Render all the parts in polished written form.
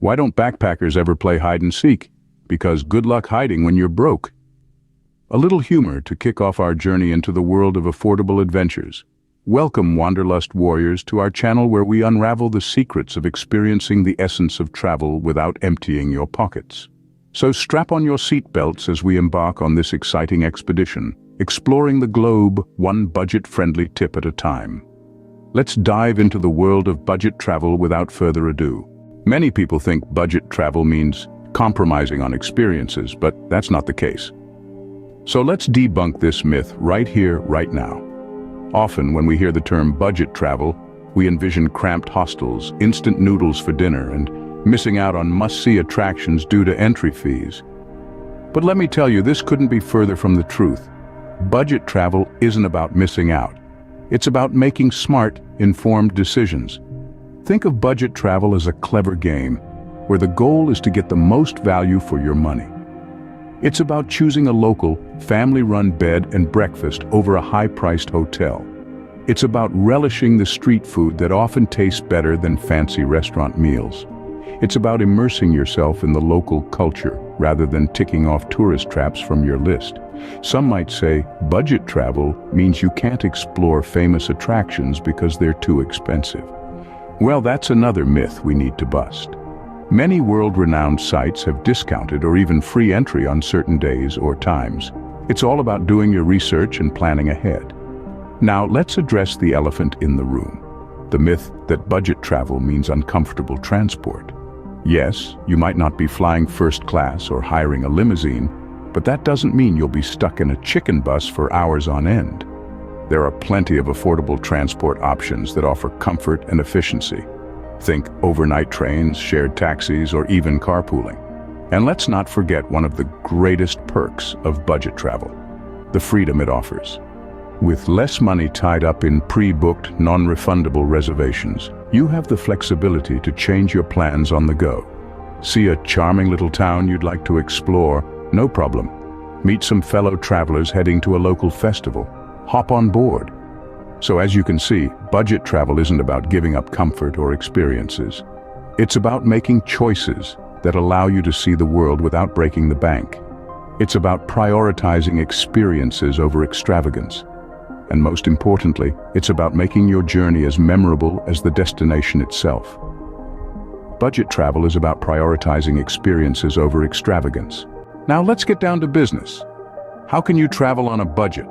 Why don't backpackers ever play hide and seek? Because good luck hiding when you're broke. A little humor to kick off our journey into the world of affordable adventures. Welcome, Wanderlust warriors, to our channel where we unravel the secrets of experiencing the essence of travel without emptying your pockets. So strap on your seatbelts as we embark on this exciting expedition, exploring the globe one budget-friendly tip at a time. Let's dive into the world of budget travel without further ado. Many people think budget travel means compromising on experiences, but that's not the case. So let's debunk this myth right here, right now. Often, when we hear the term budget travel, we envision cramped hostels, instant noodles for dinner, and missing out on must-see attractions due to entry fees. But let me tell you, this couldn't be further from the truth. Budget travel isn't about missing out. It's about making smart, informed decisions. Think of budget travel as a clever game, where the goal is to get the most value for your money. It's about choosing a local, family-run bed and breakfast over a high-priced hotel. It's about relishing the street food that often tastes better than fancy restaurant meals. It's about immersing yourself in the local culture rather than ticking off tourist traps from your list. Some might say budget travel means you can't explore famous attractions because they're too expensive. Well, that's another myth we need to bust. Many world-renowned sites have discounted or even free entry on certain days or times. It's all about doing your research and planning ahead. Now, let's address the elephant in the room. The myth that budget travel means uncomfortable transport. Yes, you might not be flying first class or hiring a limousine, but that doesn't mean you'll be stuck in a chicken bus for hours on end. There are plenty of affordable transport options that offer comfort and efficiency. Think overnight trains, shared taxis, or even carpooling. And let's not forget one of the greatest perks of budget travel: the freedom it offers. With less money tied up in pre-booked, non-refundable reservations, you have the flexibility to change your plans on the go. See a charming little town you'd like to explore? No problem. Meet some fellow travelers heading to a local festival. Hop on board. So as you can see, budget travel isn't about giving up comfort or experiences. It's about making choices that allow you to see the world without breaking the bank. It's about prioritizing experiences over extravagance. And most importantly, it's about making your journey as memorable as the destination itself. Budget travel is about prioritizing experiences over extravagance. Now let's get down to business. How can you travel on a budget?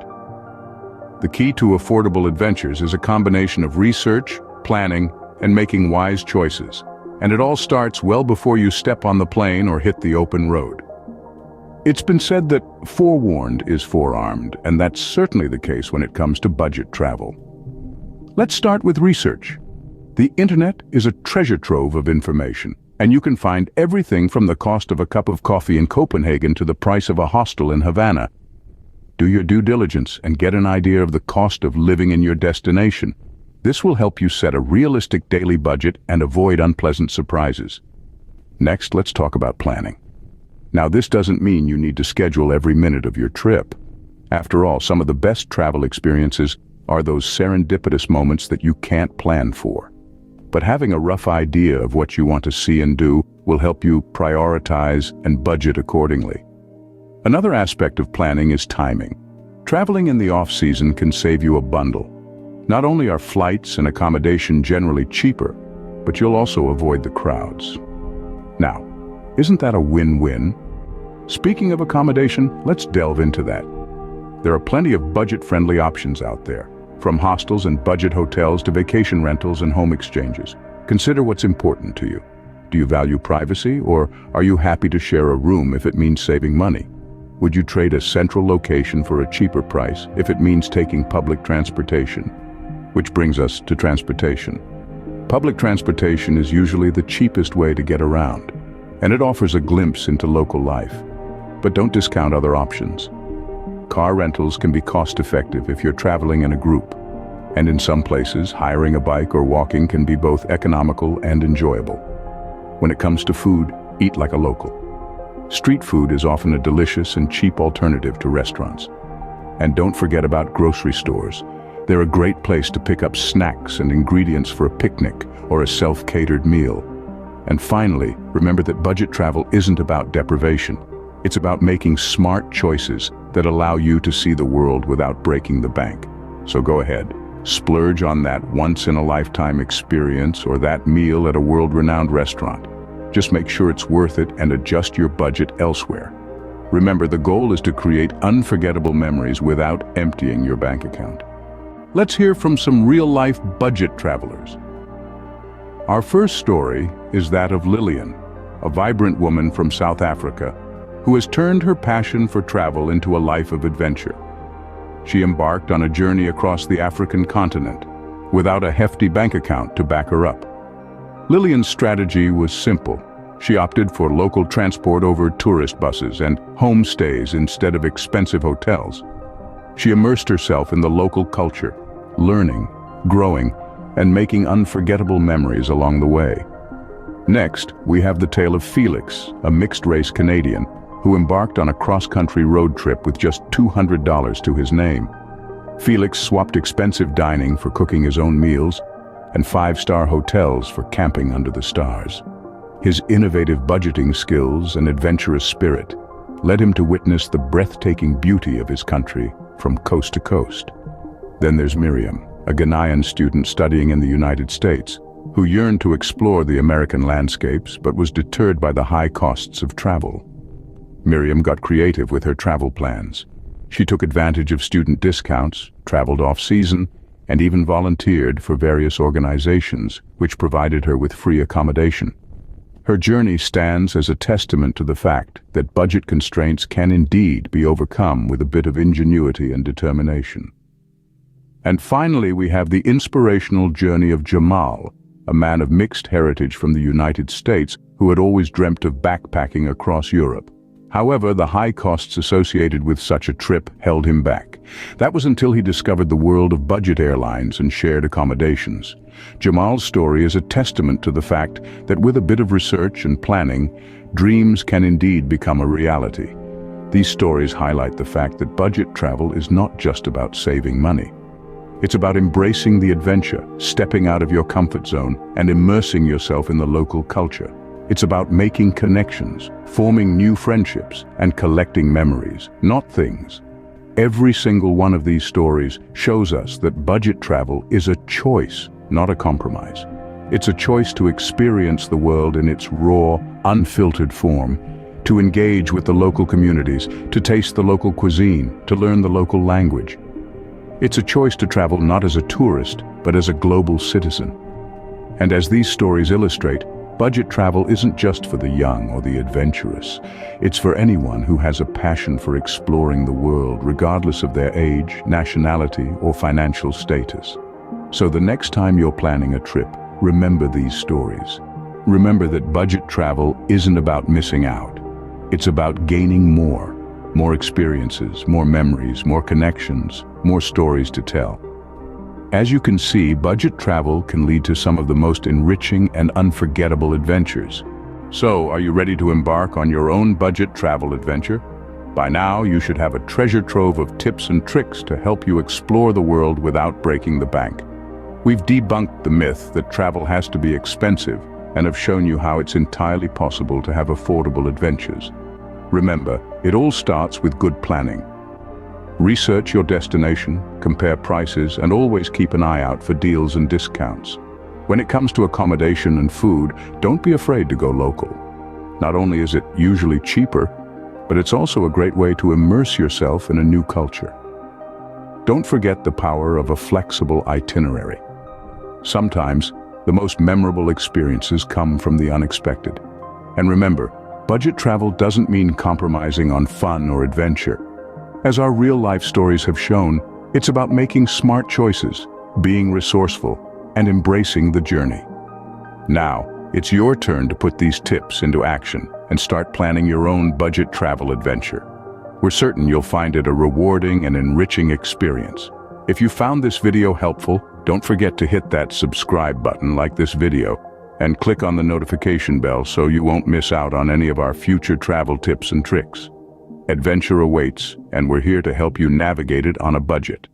The key to affordable adventures is a combination of research, planning, and making wise choices. And it all starts well before you step on the plane or hit the open road. It's been said that forewarned is forearmed, and that's certainly the case when it comes to budget travel. Let's start with research. The internet is a treasure trove of information, and you can find everything from the cost of a cup of coffee in Copenhagen to the price of a hostel in Havana. Do your due diligence and get an idea of the cost of living in your destination. This will help you set a realistic daily budget and avoid unpleasant surprises. Next, let's talk about planning. Now, this doesn't mean you need to schedule every minute of your trip. After all, some of the best travel experiences are those serendipitous moments that you can't plan for. But having a rough idea of what you want to see and do will help you prioritize and budget accordingly. Another aspect of planning is timing. Traveling in the off-season can save you a bundle. Not only are flights and accommodation generally cheaper, but you'll also avoid the crowds. Now, isn't that a win-win? Speaking of accommodation, let's delve into that. There are plenty of budget-friendly options out there, from hostels and budget hotels to vacation rentals and home exchanges. Consider what's important to you. Do you value privacy, or are you happy to share a room if it means saving money? Would you trade a central location for a cheaper price if it means taking public transportation? Which brings us to transportation. Public transportation is usually the cheapest way to get around, and it offers a glimpse into local life. But don't discount other options. Car rentals can be cost-effective if you're traveling in a group, and in some places, hiring a bike or walking can be both economical and enjoyable. When it comes to food, eat like a local. Street food is often a delicious and cheap alternative to restaurants. And don't forget about grocery stores. They're a great place to pick up snacks and ingredients for a picnic or a self-catered meal. And finally, remember that budget travel isn't about deprivation. It's about making smart choices that allow you to see the world without breaking the bank. So go ahead, splurge on that once-in-a-lifetime experience or that meal at a world-renowned restaurant. Just make sure it's worth it and adjust your budget elsewhere. Remember, the goal is to create unforgettable memories without emptying your bank account. Let's hear from some real-life budget travelers. Our first story is that of Lillian, a vibrant woman from South Africa who has turned her passion for travel into a life of adventure. She embarked on a journey across the African continent without a hefty bank account to back her up. Lillian's strategy was simple. She opted for local transport over tourist buses and homestays instead of expensive hotels. She immersed herself in the local culture, learning, growing, and making unforgettable memories along the way. Next, we have the tale of Felix, a mixed-race Canadian, who embarked on a cross-country road trip with just $200 to his name. Felix swapped expensive dining for cooking his own meals and five-star hotels for camping under the stars. His innovative budgeting skills and adventurous spirit led him to witness the breathtaking beauty of his country from coast to coast. Then there's Miriam, a Ghanaian student studying in the United States, who yearned to explore the American landscapes but was deterred by the high costs of travel. Miriam got creative with her travel plans. She took advantage of student discounts, traveled off-season, and even volunteered for various organizations, which provided her with free accommodation. Her journey stands as a testament to the fact that budget constraints can indeed be overcome with a bit of ingenuity and determination. And finally, we have the inspirational journey of Jamal, a man of mixed heritage from the United States who had always dreamt of backpacking across Europe. However, the high costs associated with such a trip held him back. That was until he discovered the world of budget airlines and shared accommodations. Jamal's story is a testament to the fact that with a bit of research and planning, dreams can indeed become a reality. These stories highlight the fact that budget travel is not just about saving money. It's about embracing the adventure, stepping out of your comfort zone, and immersing yourself in the local culture. It's about making connections, forming new friendships, and collecting memories, not things. Every single one of these stories shows us that budget travel is a choice, not a compromise. It's a choice to experience the world in its raw, unfiltered form, to engage with the local communities, to taste the local cuisine, to learn the local language. It's a choice to travel not as a tourist, but as a global citizen. And as these stories illustrate, budget travel isn't just for the young or the adventurous. It's for anyone who has a passion for exploring the world, regardless of their age, nationality, or financial status. So the next time you're planning a trip, remember these stories. Remember that budget travel isn't about missing out. It's about gaining more experiences, more memories, more connections, more stories to tell. As you can see, budget travel can lead to some of the most enriching and unforgettable adventures. So, are you ready to embark on your own budget travel adventure? By now, you should have a treasure trove of tips and tricks to help you explore the world without breaking the bank. We've debunked the myth that travel has to be expensive and have shown you how it's entirely possible to have affordable adventures. Remember, it all starts with good planning. Research your destination, compare prices, and always keep an eye out for deals and discounts. When it comes to accommodation and food, don't be afraid to go local. Not only is it usually cheaper, but it's also a great way to immerse yourself in a new culture. Don't forget the power of a flexible itinerary. Sometimes, the most memorable experiences come from the unexpected. And remember, budget travel doesn't mean compromising on fun or adventure. As our real-life stories have shown, it's about making smart choices, being resourceful, and embracing the journey. Now, it's your turn to put these tips into action and start planning your own budget travel adventure. We're certain you'll find it a rewarding and enriching experience. If you found this video helpful, don't forget to hit that subscribe button like this video and click on the notification bell so you won't miss out on any of our future travel tips and tricks. Adventure awaits, and we're here to help you navigate it on a budget.